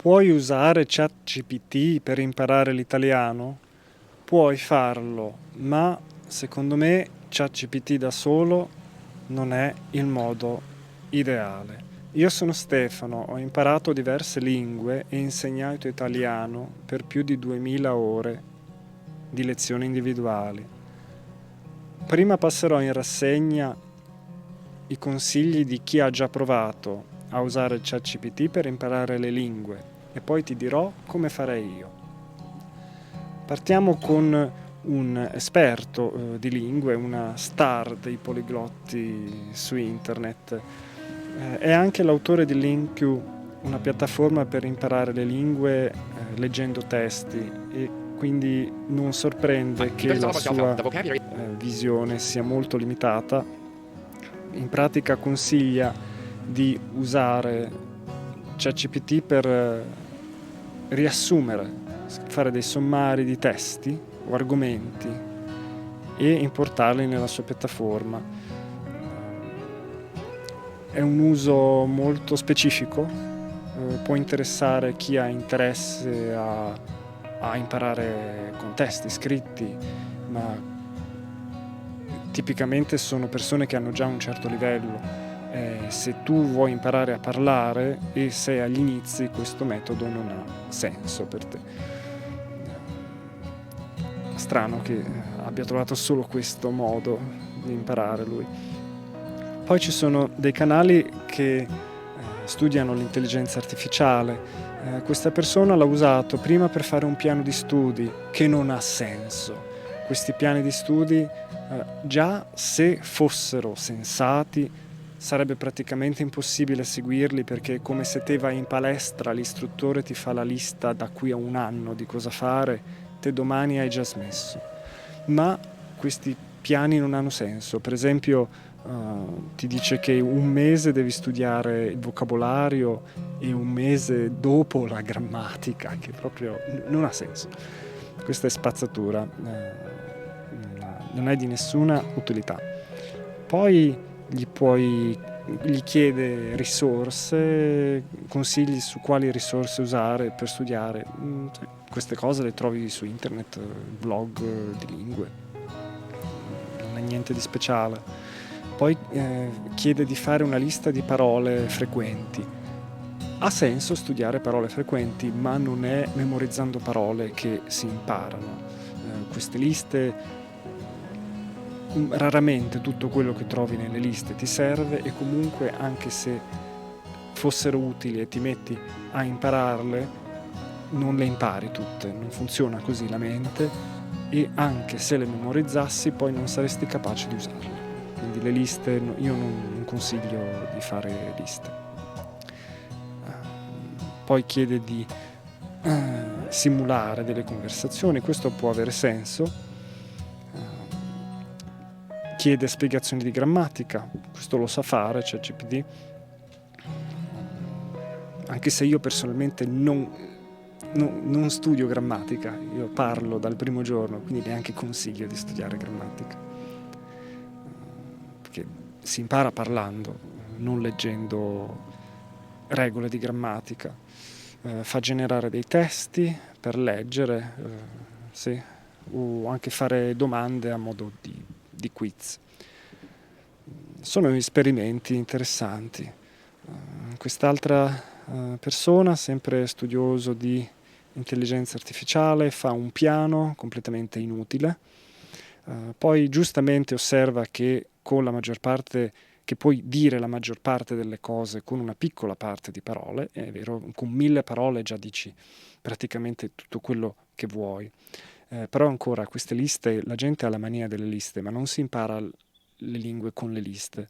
Puoi usare ChatGPT per imparare l'italiano? Puoi farlo, ma secondo me ChatGPT da solo non è il modo ideale. Io sono Stefano, ho imparato diverse lingue e insegnato italiano per più di 2000 ore di lezioni individuali. Prima passerò in rassegna i consigli di chi ha già provato a usare ChatGPT per imparare le lingue e poi ti dirò come farei io. Partiamo con un esperto di lingue, una star dei poliglotti su internet. È anche l'autore di LingQ, una piattaforma per imparare le lingue leggendo testi, e quindi non sorprende che la sua visione sia molto limitata. In pratica consiglia di usare ChatGPT per riassumere, fare dei sommari di testi o argomenti e importarli nella sua piattaforma. È un uso molto specifico, può interessare chi ha interesse a imparare con testi scritti, ma tipicamente sono persone che hanno già un certo livello. Se tu vuoi imparare a parlare e sei agli inizi, questo metodo non ha senso per te. Strano che abbia trovato solo questo modo di imparare lui. Poi ci sono dei canali che studiano l'intelligenza artificiale. Questa persona l'ha usato prima per fare un piano di studi che non ha senso. Questi piani di studi, già se fossero sensati, sarebbe praticamente impossibile seguirli, perché è come se te vai in palestra, l'istruttore ti fa la lista da qui a un anno di cosa fare, te domani hai già smesso. Ma questi piani non hanno senso. Per esempio, ti dice che un mese devi studiare il vocabolario e un mese dopo la grammatica, che proprio non ha senso. Questa è spazzatura, non è di nessuna utilità. Poi gli chiede risorse, consigli su quali risorse usare per studiare. Queste cose le trovi su internet, blog di lingue, non è niente di speciale. Poi chiede di fare una lista di parole frequenti. Ha senso studiare parole frequenti, ma non è memorizzando parole che si imparano. Queste liste, raramente tutto quello che trovi nelle liste ti serve, e comunque anche se fossero utili e ti metti a impararle, non le impari tutte, non funziona così la mente, e anche se le memorizzassi poi non saresti capace di usarle. Quindi le liste, io non consiglio di fare liste. Poi chiede di simulare delle conversazioni, questo può avere senso. Chiede spiegazioni di grammatica, questo lo sa fare, cioè ChatGPT. Anche se io personalmente non studio grammatica, io parlo dal primo giorno, quindi neanche consiglio di studiare grammatica, perché si impara parlando, non leggendo regole di grammatica. Fa generare dei testi per leggere, sì, o anche fare domande a modo di quiz. Sono esperimenti interessanti. Quest'altra persona, sempre studioso di intelligenza artificiale, fa un piano completamente inutile. Poi giustamente osserva che con la maggior parte, che puoi dire la maggior parte delle cose con una piccola parte di parole, è vero, con 1000 parole già dici praticamente tutto quello che vuoi. Però ancora queste liste, la gente ha la mania delle liste, ma non si impara le lingue con le liste.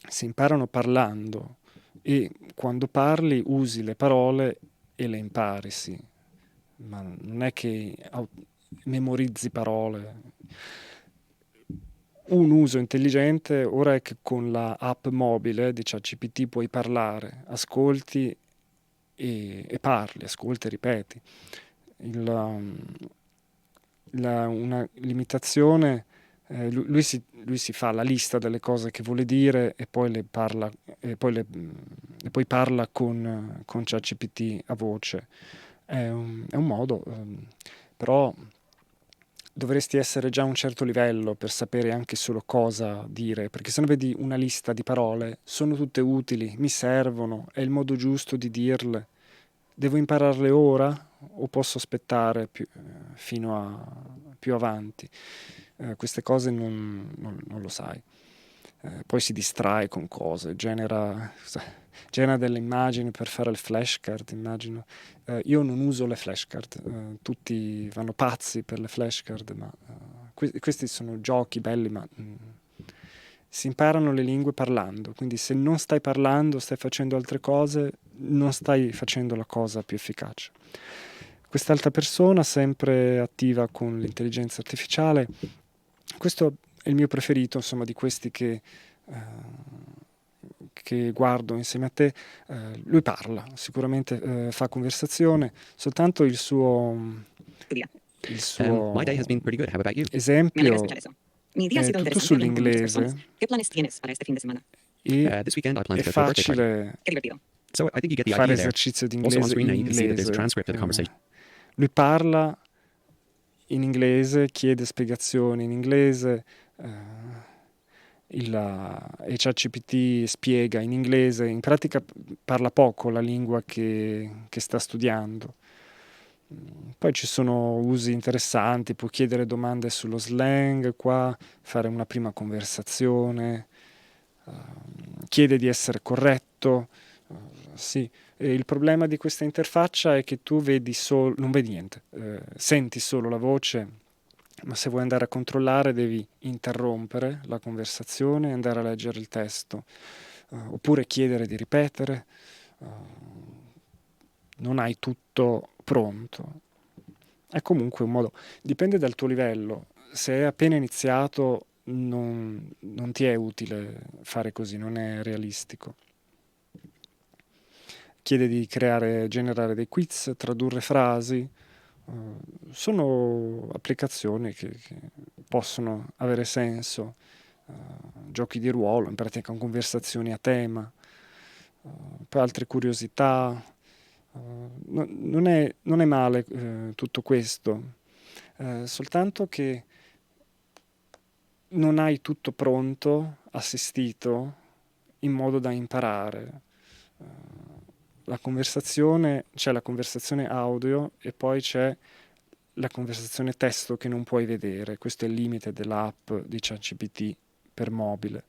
Si imparano parlando, e quando parli usi le parole e le impari, sì, ma non è che memorizzi parole. Un uso intelligente ora è che con la app mobile di ChatGPT puoi parlare, ascolti e parli, ascolti e ripeti. Una limitazione lui si fa la lista delle cose che vuole dire e poi le parla, e poi parla con ChatGPT a voce. È un modo, però dovresti essere già a un certo livello per sapere anche solo cosa dire, perché se no vedi una lista di parole, sono tutte utili, mi servono, è il modo giusto di dirle. Devo impararle ora o posso aspettare fino a più avanti? Queste cose non lo sai. Poi si distrae con cose, genera delle immagini per fare il flashcard, immagino. Io non uso le flashcard, tutti vanno pazzi per le flashcard, ma questi sono giochi belli, ma si imparano le lingue parlando, quindi se non stai parlando, stai facendo altre cose, non stai facendo la cosa più efficace. Quest'altra persona, sempre attiva con l'intelligenza artificiale, questo è il mio preferito, insomma, di questi che guardo insieme a te. Lui parla, sicuramente fa conversazione, soltanto il suo My day has been pretty good. How about you? esempio è tutto sull'inglese e This weekend I plan è to go to a birthday party. facile So I think you get the fare idea there. esercizio di Also on inglese screen in now you can see that there's a inglese. transcript of the conversation. Lui parla in inglese, chiede spiegazioni in inglese, e ChatGPT spiega in inglese, in pratica parla poco la lingua che sta studiando. Poi ci sono usi interessanti, può chiedere domande sullo slang qua, fare una prima conversazione, chiede di essere corretto, sì. E il problema di questa interfaccia è che tu non vedi niente, senti solo la voce, ma se vuoi andare a controllare devi interrompere la conversazione e andare a leggere il testo, oppure chiedere di ripetere. Non hai tutto pronto. È comunque un modo, dipende dal tuo livello. Se è appena iniziato non ti è utile fare così, non è realistico. Chiede di generare dei quiz, tradurre frasi. Sono applicazioni che possono avere senso. Giochi di ruolo, in pratica conversazioni a tema. Poi altre curiosità. Non è male tutto questo, soltanto che non hai tutto pronto, assistito, in modo da imparare. La conversazione, c'è la conversazione audio e poi c'è la conversazione testo che non puoi vedere. Questo è il limite dell'app di ChatGPT per mobile.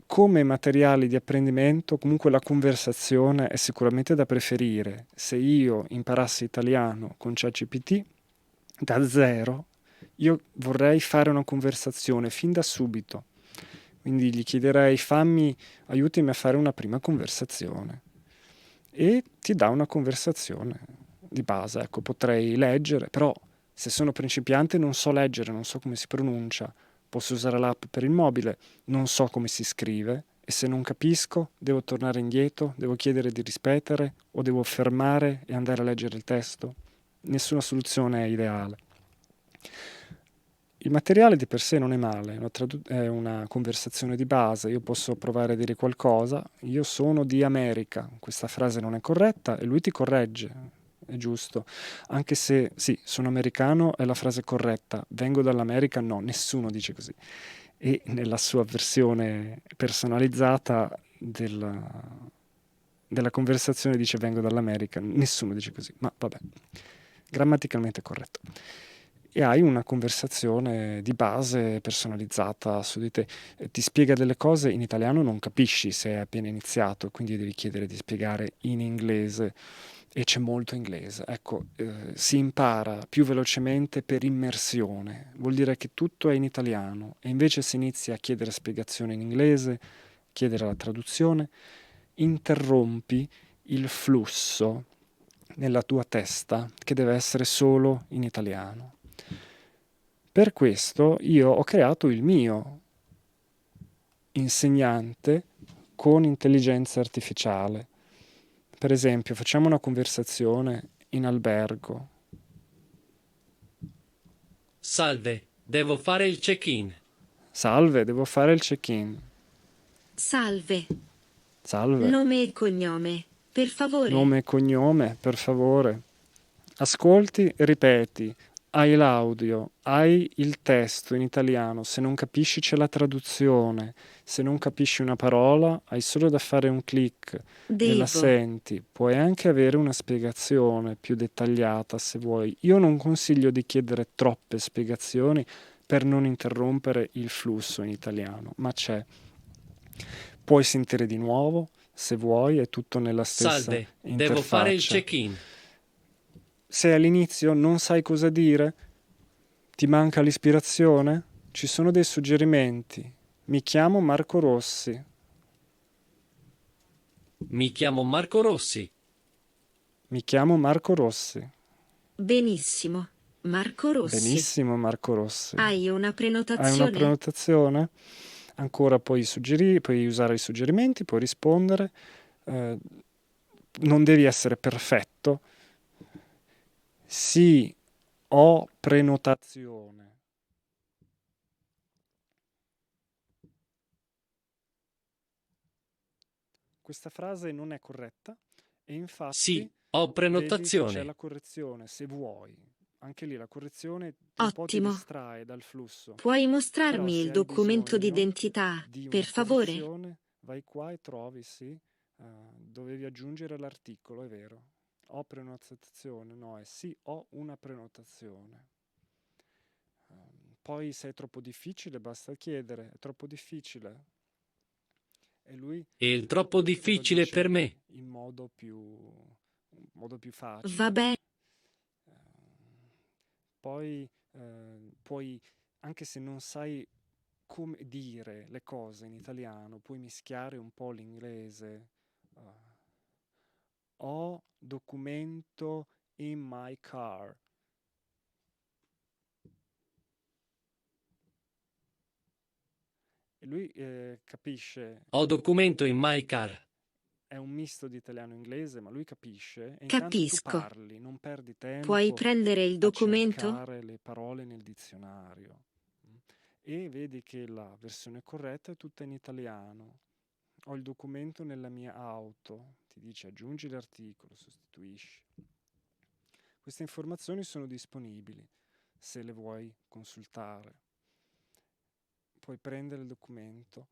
Come materiali di apprendimento, comunque la conversazione è sicuramente da preferire. Se io imparassi italiano con ChatGPT da zero, io vorrei fare una conversazione fin da subito. Quindi gli chiederei aiutami a fare una prima conversazione. E ti dà una conversazione di base. Ecco, potrei leggere, però se sono principiante non so leggere, non so come si pronuncia. Posso usare l'app per il mobile, non so come si scrive e se non capisco devo tornare indietro, devo chiedere di ripetere o devo fermare e andare a leggere il testo. Nessuna soluzione è ideale. Il materiale di per sé non è male, è una conversazione di base, io posso provare a dire qualcosa, io sono di America, questa frase non è corretta e lui ti corregge, è giusto, anche se sì, sono americano è la frase corretta, vengo dall'America no, nessuno dice così. E nella sua versione personalizzata della conversazione dice vengo dall'America, nessuno dice così, ma vabbè, grammaticalmente corretto. E hai una conversazione di base personalizzata su di te. Ti spiega delle cose in italiano, non capisci se è appena iniziato, quindi devi chiedere di spiegare in inglese e c'è molto inglese. Ecco, si impara più velocemente per immersione, vuol dire che tutto è in italiano e invece si inizia a chiedere spiegazioni in inglese, chiedere la traduzione, interrompi il flusso nella tua testa che deve essere solo in italiano. Per questo io ho creato il mio insegnante con intelligenza artificiale. Per esempio, facciamo una conversazione in albergo. Salve, devo fare il check-in. Salve, devo fare il check-in. Salve. Salve. Nome e cognome, per favore. Nome e cognome, per favore. Ascolti e ripeti. Hai l'audio, hai il testo in italiano. Se non capisci c'è la traduzione. Se non capisci una parola, hai solo da fare un click e la Devo. senti. Puoi anche avere una spiegazione più dettagliata se vuoi. Io non consiglio di chiedere troppe spiegazioni per non interrompere il flusso in italiano, ma c'è. Puoi sentire di nuovo, se vuoi, è tutto nella stessa Salve, devo interfaccia. fare il check-in. Se all'inizio non sai cosa dire, ti manca l'ispirazione, ci sono dei suggerimenti. Mi chiamo Marco Rossi. Mi chiamo Marco Rossi. Mi chiamo Marco Rossi. Benissimo. Marco Rossi. Benissimo, Marco Rossi. Hai una Hai prenotazione? una prenotazione? Ancora puoi usare i suggerimenti, puoi rispondere. Non devi essere perfetto. Sì, ho prenotazione. Questa frase non è corretta e infatti Sì, ho vedi che c'è prenotazione. la correzione, se vuoi. Anche lì la correzione un po' ti Ottimo. distrae dal flusso. Puoi Però mostrarmi se il hai documento bisogno d'identità, di per una favore? correzione, vai qua e trovi, sì, dovevi aggiungere l'articolo, è vero. Ho prenotazione, no, è sì, ho una prenotazione. Poi se è troppo difficile, basta chiedere, è troppo difficile. E lui È troppo te lo difficile dice per me. in modo più facile. Va bene. Poi puoi, anche se non sai come dire le cose in italiano, puoi mischiare un po' l'inglese. Ho documento in my car. E lui capisce, Ho documento in my car. è un misto di italiano e inglese, ma lui capisce e intanto tu Capisco. parli, non perdi tempo Puoi prendere il a documento? cercare le parole nel dizionario. E vedi che la versione corretta è tutta in italiano. Ho il documento nella mia auto, ti dice aggiungi l'articolo, sostituisci. Queste informazioni sono disponibili se le vuoi consultare. Puoi prendere il documento,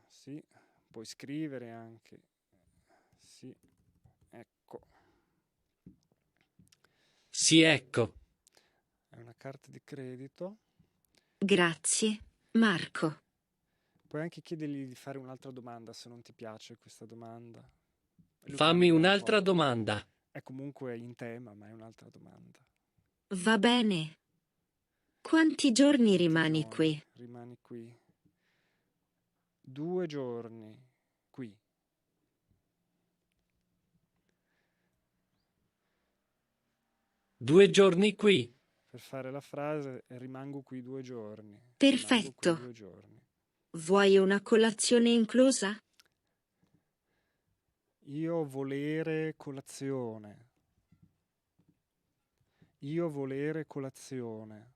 sì, puoi scrivere anche, sì, ecco, Sì, ecco. è una carta di credito. Grazie, Marco. Puoi anche chiedergli di fare un'altra domanda se non ti piace questa domanda. E lui Fammi cambia un un'altra po'. domanda. È comunque in tema, ma è un'altra domanda. Va bene. Quanti giorni Quanti rimani giorni qui? rimani qui? 2 giorni qui. Due giorni qui. Per fare la frase rimango qui 2 giorni. Rimango qui Perfetto. 2 giorni. Vuoi una colazione inclusa? Io volere colazione. Io volere colazione.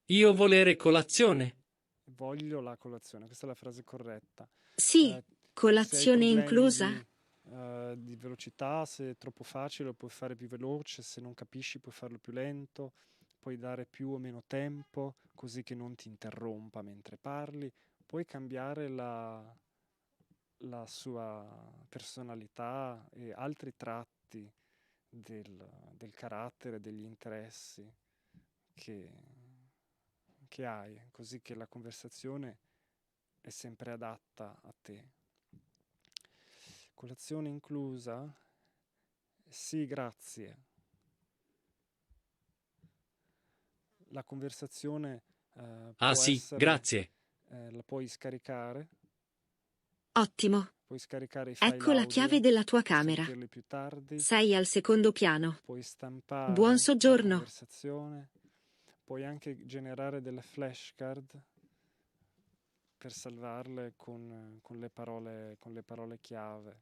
Io volere colazione. Voglio la colazione. Questa è la frase corretta. Sì, Se hai colazione problemi inclusa? di velocità, se è troppo facile lo puoi fare più veloce, se non capisci puoi farlo più lento, puoi dare più o meno tempo così che non ti interrompa mentre parli, puoi cambiare la sua personalità e altri tratti del carattere, degli interessi che, che hai, così che la conversazione è sempre adatta a te. Colazione inclusa? Sì, grazie. La conversazione Ah può sì, essere, grazie. la puoi scaricare, Ottimo. puoi scaricare i file Ecco la audio chiave della tua e camera. sentirli più tardi, Sei al secondo piano. puoi stampare Buon la soggiorno. conversazione, puoi anche generare delle flashcard per salvarle con le parole chiave.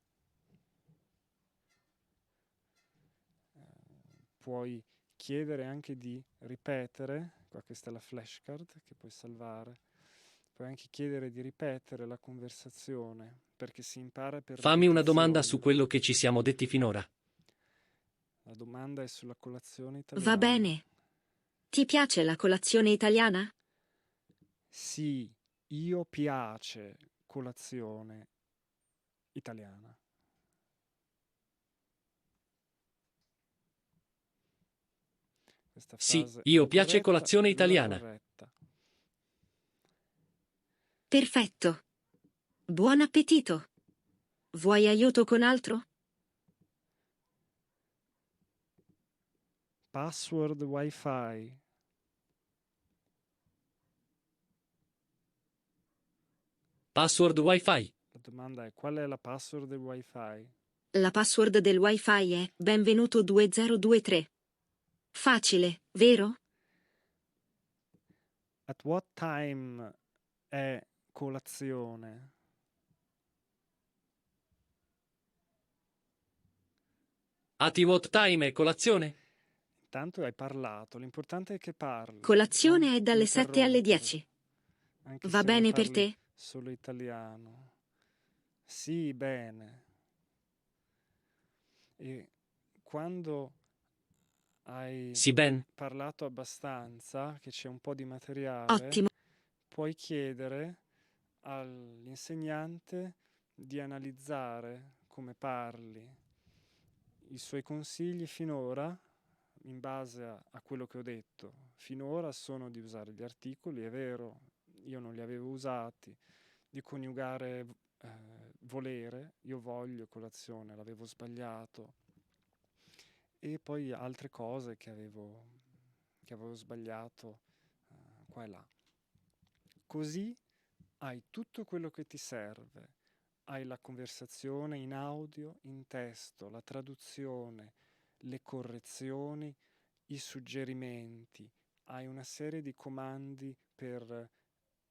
puoi chiedere anche di ripetere, qua questa è la flashcard che puoi salvare, puoi anche chiedere di ripetere la conversazione perché si impara per Fammi una domanda su ripetizione. quello che ci siamo detti finora. La domanda è sulla colazione italiana. Va bene. Ti piace la colazione italiana? Sì, io piace colazione italiana. Questa Sì, frase io è piace corretta, colazione quella italiana. corretta. Perfetto. Buon appetito. Vuoi aiuto con altro? Password Wi-Fi. Password Wi-Fi. La domanda è: qual è la password del Wi-Fi? La password del Wi-Fi è benvenuto 2023. Facile, vero? At what time è colazione? At what time è colazione? Intanto hai parlato, l'importante è che parli. Colazione Non è dalle 7 alle interrompere, 10. anche Va se non bene per parli te? solo italiano. Sì, bene. E quando hai Sì, ben. parlato abbastanza, che c'è un po' di materiale, Ottimo. puoi chiedere all'insegnante di analizzare come parli. I suoi consigli finora, in base a quello che ho detto, finora sono di usare gli articoli, è vero, io non li avevo usati, di coniugare volere, io voglio colazione, l'avevo sbagliato, e poi altre cose che avevo sbagliato qua e là. Così hai tutto quello che ti serve. Hai la conversazione in audio, in testo, la traduzione, le correzioni, i suggerimenti. Hai una serie di comandi per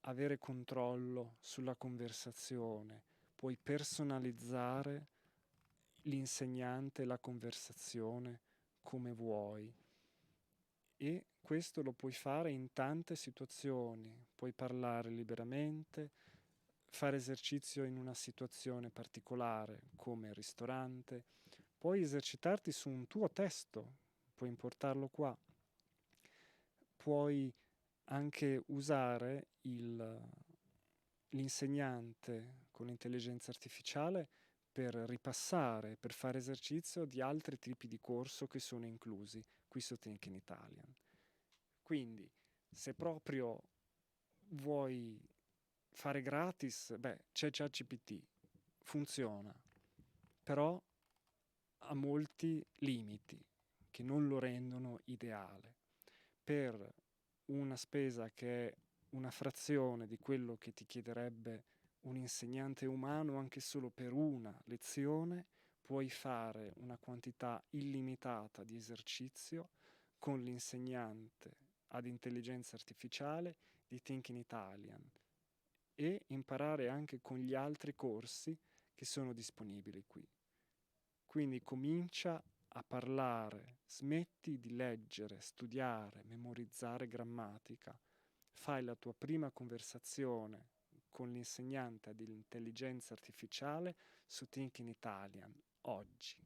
avere controllo sulla conversazione. Puoi personalizzare l'insegnante e la conversazione come vuoi. E questo lo puoi fare in tante situazioni, puoi parlare liberamente, fare esercizio in una situazione particolare come il ristorante, puoi esercitarti su un tuo testo, puoi importarlo qua, puoi anche usare l'insegnante con l'intelligenza artificiale per ripassare, per fare esercizio di altri tipi di corso che sono inclusi qui su Think in Italian. Quindi, se proprio vuoi fare gratis, c'è ChatGPT, funziona, però ha molti limiti che non lo rendono ideale. Per una spesa che è una frazione di quello che ti chiederebbe un insegnante umano anche solo per una lezione, puoi fare una quantità illimitata di esercizio con l'insegnante ad intelligenza artificiale di Think in Italian e imparare anche con gli altri corsi che sono disponibili qui. Quindi comincia a parlare, smetti di leggere, studiare, memorizzare grammatica, fai la tua prima conversazione con l'insegnante di intelligenza artificiale su Think in Italian oggi.